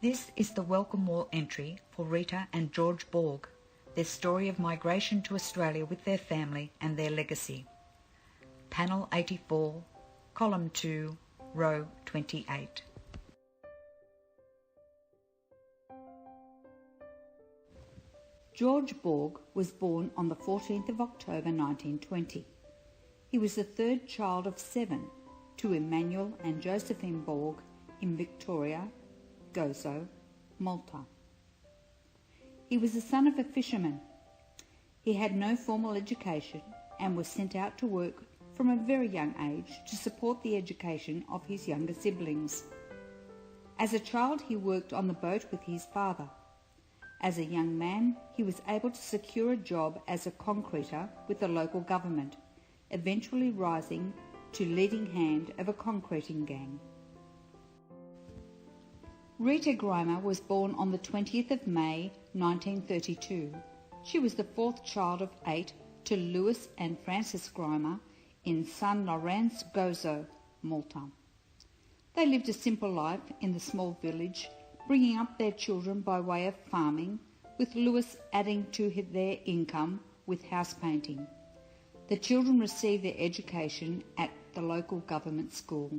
This is the welcome wall entry for Rita and George Borg, their story of migration to Australia with their family and their legacy. Panel 84, Column 2, Row 28. George Borg was born on the 14th of October 1920. He was the third child of 7 to Emmanuel and Josephine Borg in Victoria, Gozo, Malta. He was the son of a fisherman. He had no formal education and was sent out to work from a very young age to support the education of his younger siblings. As a child, he worked on the boat with his father. As a young man, he was able to secure a job as a concreter with the local government, eventually rising to leading hand of a concreting gang. Rita Grimer was born on the 20th of May 1932. She was the fourth child of 8 to Louis and Frances Grimer in San Lorenzo, Gozo, Malta. They lived a simple life in the small village, bringing up their children by way of farming, with Louis adding to their income with house painting. The children received their education at the local government school.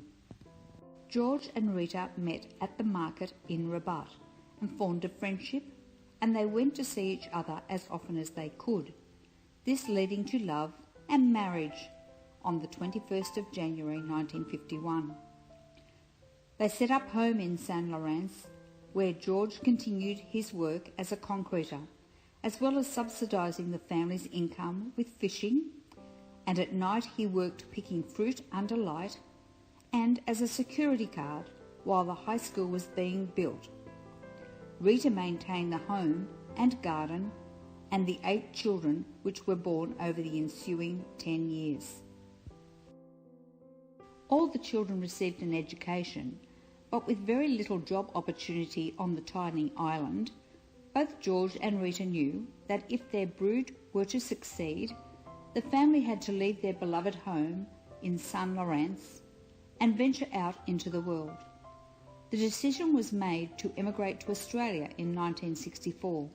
George and Rita met at the market in Rabat and formed a friendship, and they went to see each other as often as they could, this leading to love and marriage on the 21st of January 1951. They set up home in San Lorenzo, where George continued his work as a concreter, as well as subsidising the family's income with fishing, and at night he worked picking fruit under light and as a security guard while the high school was being built. Rita maintained the home and garden and the 8 children which were born over the ensuing 10 years. All the children received an education, but with very little job opportunity on the tiny island. Both George and Rita knew that if their brood were to succeed, the family had to leave their beloved home in San Lorenzo and venture out into the world. The decision was made to emigrate to Australia in 1964.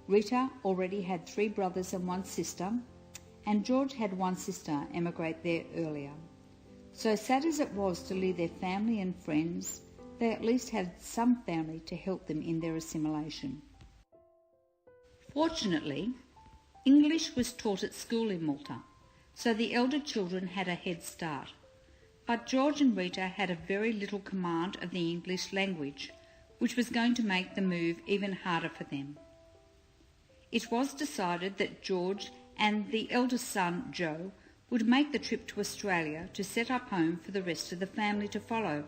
Rita already had 3 brothers and 1 sister, and George had 1 sister emigrate there earlier. So sad as it was to leave their family and friends, they at least had some family to help them in their assimilation. Fortunately, English was taught at school in Malta, so the elder children had a head start. But George and Rita had a very little command of the English language, which was going to make the move even harder for them. It was decided that George and the eldest son, Joe, would make the trip to Australia to set up home for the rest of the family to follow.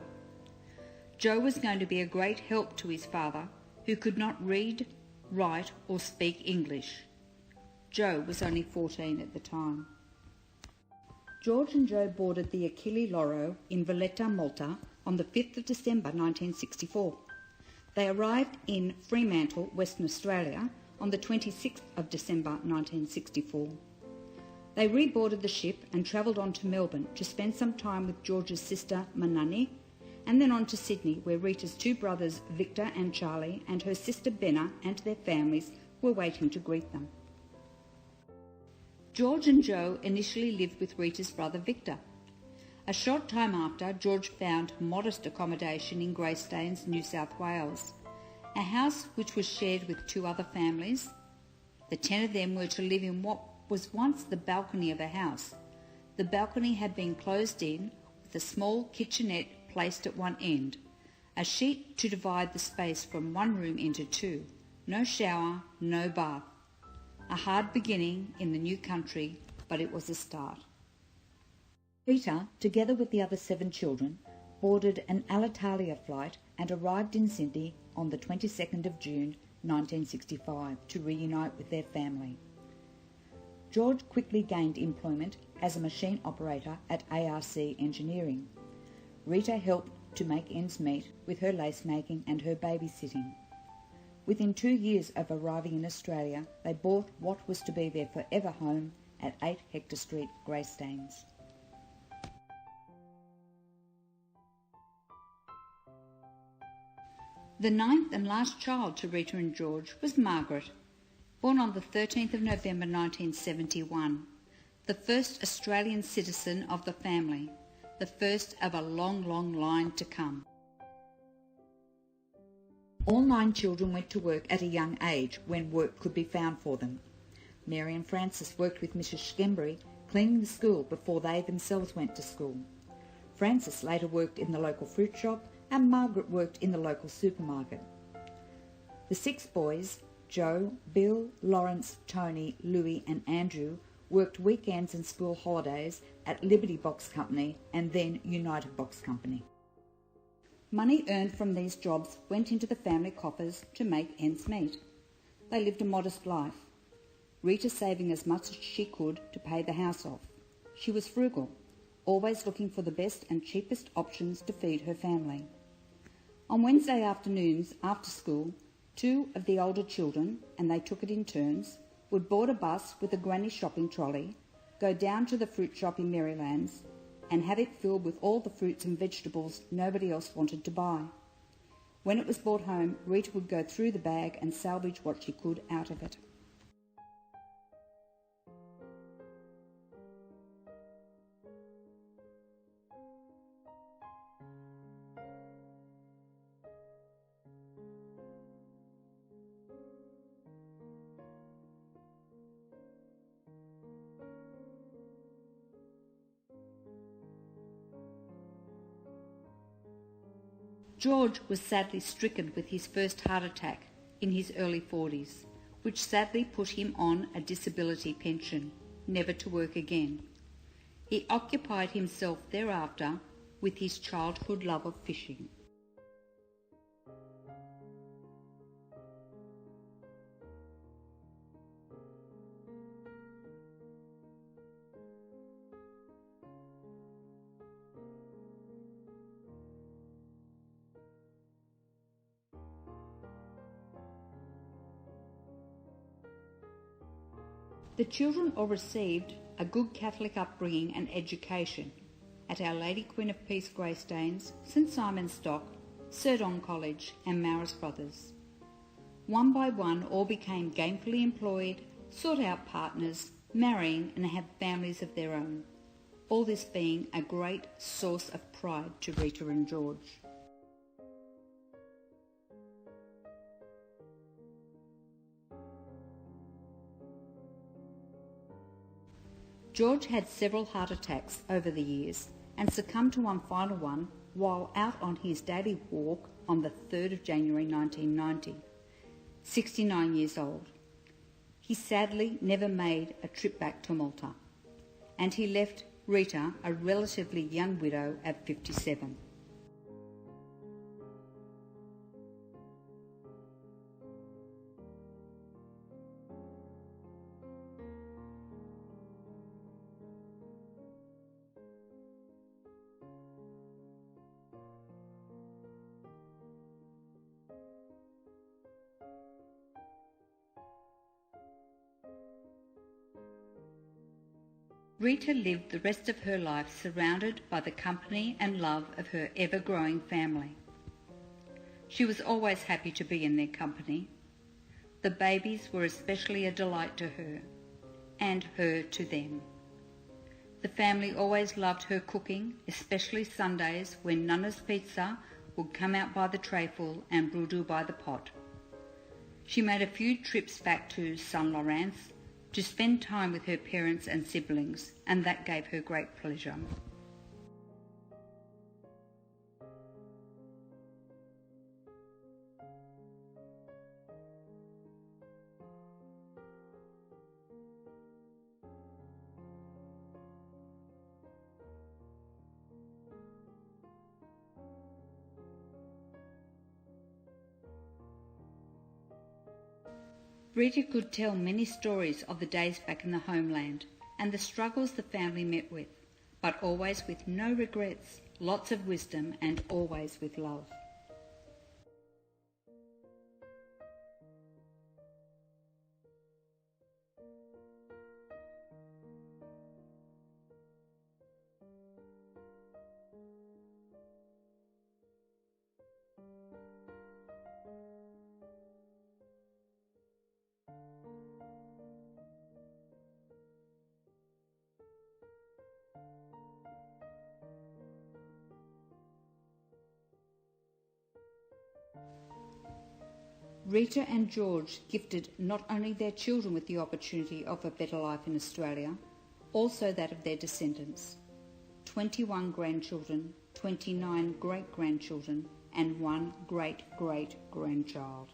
Joe was going to be a great help to his father, who could not read, write or speak English. Joe was only 14 at the time. George and Joe boarded the Achille Lauro in Valletta, Malta on the 5th of December 1964. They arrived in Fremantle, Western Australia on the 26th of December 1964. They reboarded the ship and travelled on to Melbourne to spend some time with George's sister Manani, and then on to Sydney, where Rita's 2 brothers Victor and Charlie and her sister Benna and their families were waiting to greet them. George and Joe initially lived with Rita's brother Victor. A short time after, George found modest accommodation in Greystanes, New South Wales, a house which was shared with 2 other families. The 10 of them were to live in what was once the balcony of a house. The balcony had been closed in with a small kitchenette placed at one end, a sheet to divide the space from 1 room into 2, no shower, no bath. A hard beginning in the new country, but it was a start. Rita, together with the other 7 children, boarded an Alitalia flight and arrived in Sydney on the 22nd of June 1965 to reunite with their family. George quickly gained employment as a machine operator at ARC Engineering. Rita helped to make ends meet with her lace making and her babysitting. Within 2 years of arriving in Australia, they bought what was to be their forever home at 8 Hector Street, Greystanes. The ninth and last child to Rita and George was Margaret, born on the 13th of November 1971, the first Australian citizen of the family, the first of a long, long line to come. All 9 children went to work at a young age when work could be found for them. Mary and Frances worked with Mrs. Schembri, cleaning the school before they themselves went to school. Frances later worked in the local fruit shop and Margaret worked in the local supermarket. The 6 boys, Joe, Bill, Lawrence, Tony, Louis and Andrew, worked weekends and school holidays at Liberty Box Company and then United Box Company. Money earned from these jobs went into the family coffers to make ends meet. They lived a modest life, Rita saving as much as she could to pay the house off. She was frugal, always looking for the best and cheapest options to feed her family. On Wednesday afternoons after school, 2 of the older children, and they took it in turns, would board a bus with a granny shopping trolley, go down to the fruit shop in Marylands, and have it filled with all the fruits and vegetables nobody else wanted to buy. When it was brought home, Rita would go through the bag and salvage what she could out of it. George was sadly stricken with his first heart attack in his early 40s, which sadly put him on a disability pension, never to work again. He occupied himself thereafter with his childhood love of fishing. The children all received a good Catholic upbringing and education at Our Lady Queen of Peace Greystanes, St Simon's Dock, Serdon College and Maris Brothers. One by one all became gainfully employed, sought out partners, marrying and had families of their own, all this being a great source of pride to Rita and George. George had several heart attacks over the years and succumbed to one final one while out on his daily walk on the 3rd of January 1990, 69 years old. He sadly never made a trip back to Malta, and he left Rita a relatively young widow at 57. Rita lived the rest of her life surrounded by the company and love of her ever-growing family. She was always happy to be in their company. The babies were especially a delight to her, and her to them. The family always loved her cooking, especially Sundays when Nana's Pizza would come out by the trayful and Brudu by the pot. She made a few trips back to St Lawrence to spend time with her parents and siblings, and that gave her great pleasure. Rita could tell many stories of the days back in the homeland and the struggles the family met with, but always with no regrets, lots of wisdom and always with love. Rita and George gifted not only their children with the opportunity of a better life in Australia, also that of their descendants. 21 grandchildren, 29 great-grandchildren, and 1 great-great-grandchild.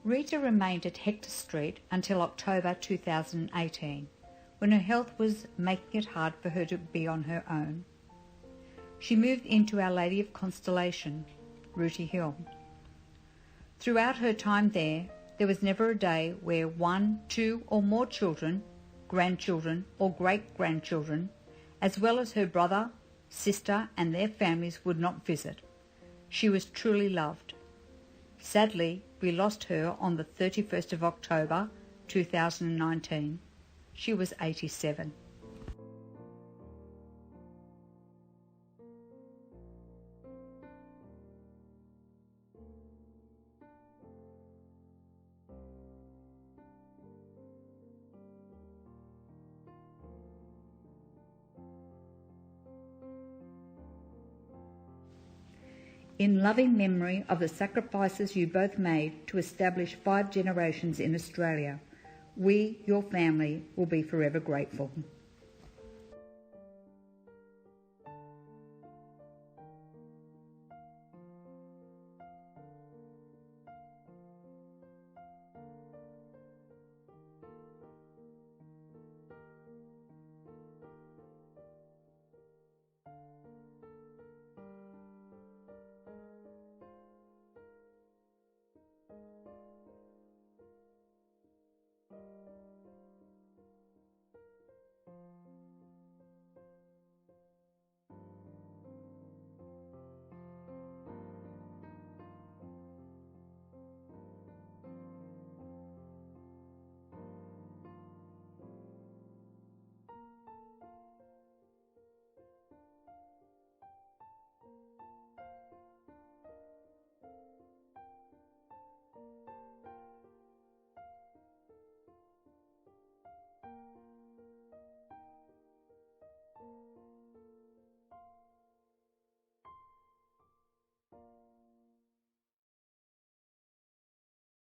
Rita remained at Hector Street until October 2018, when her health was making it hard for her to be on her own. She moved into Our Lady of Constellation, Rooty Hill. Throughout her time there was never a day where 1, 2 or more children, grandchildren or great-grandchildren, as well as her brother, sister and their families would not visit. She was truly loved. Sadly, we lost her on the 31st of October 2019. She was 87. In loving memory of the sacrifices you both made to establish 5 generations in Australia, we, your family, will be forever grateful.